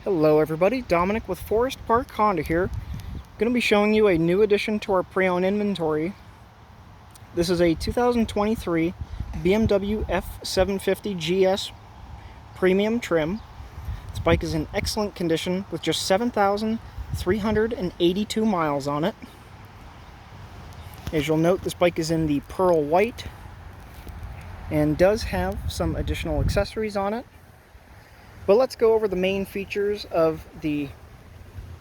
Hello everybody, Dominic with Forest Park Honda here. Going to be showing you a new addition to our pre-owned inventory. This is a 2023 BMW F750GS Premium trim. This bike is in excellent condition with just 7,382 miles on it. As you'll note, this bike is in the pearl white and does have some additional accessories on it. But let's go over the main features of the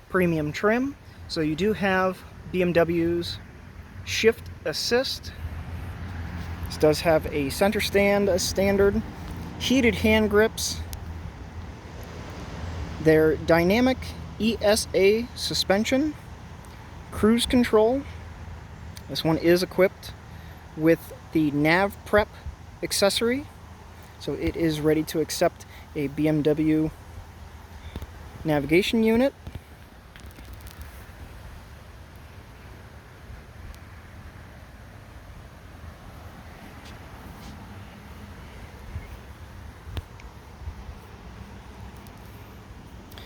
premium trim. So you do have BMW's shift assist. This does have a center stand as standard, heated hand grips, their dynamic ESA suspension, cruise control. This one is equipped with the nav prep accessory, so it is ready to accept a BMW navigation unit.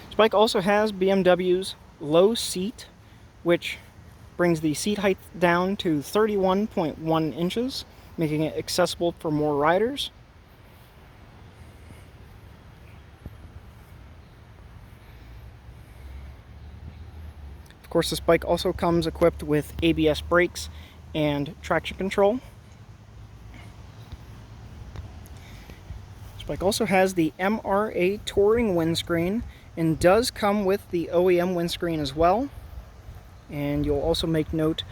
This bike also has BMW's low seat, which brings the seat height down to 31.1 inches, making it accessible for more riders. Of course, this bike also comes equipped with ABS brakes and traction control. This bike also has the MRA Touring windscreen and does come with the OEM windscreen as well. And you'll also make note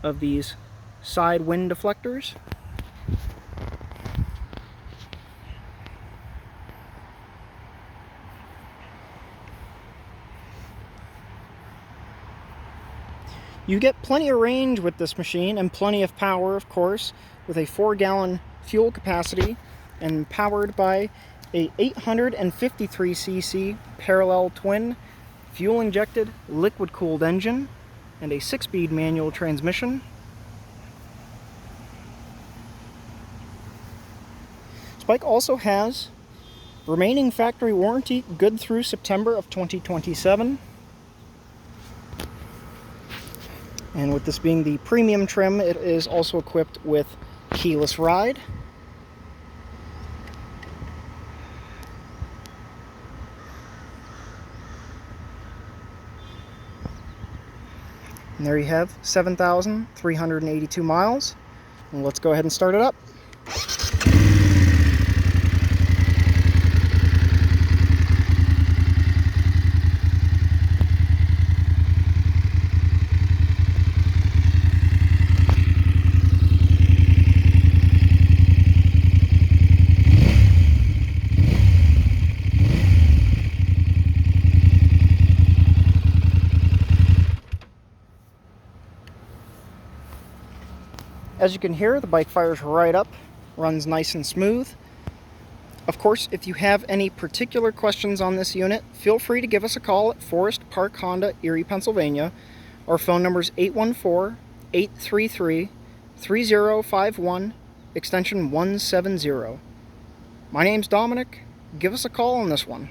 of these side wind deflectors. You get plenty of range with this machine and plenty of power, of course, with a 4-gallon fuel capacity and powered by a 853cc parallel twin fuel-injected liquid-cooled engine and a 6-speed manual transmission. This bike also has remaining factory warranty good through September of 2027. And with this being the premium trim, it is also equipped with keyless ride. And there you have 7,382 miles. And let's go ahead and start it up. As you can hear, the bike fires right up, runs nice and smooth. Of course, if you have any particular questions on this unit, feel free to give us a call at Forest Park Honda, Erie, Pennsylvania. Our phone number is 814-833-3051, extension 170. My name's Dominic. Give us a call on this one.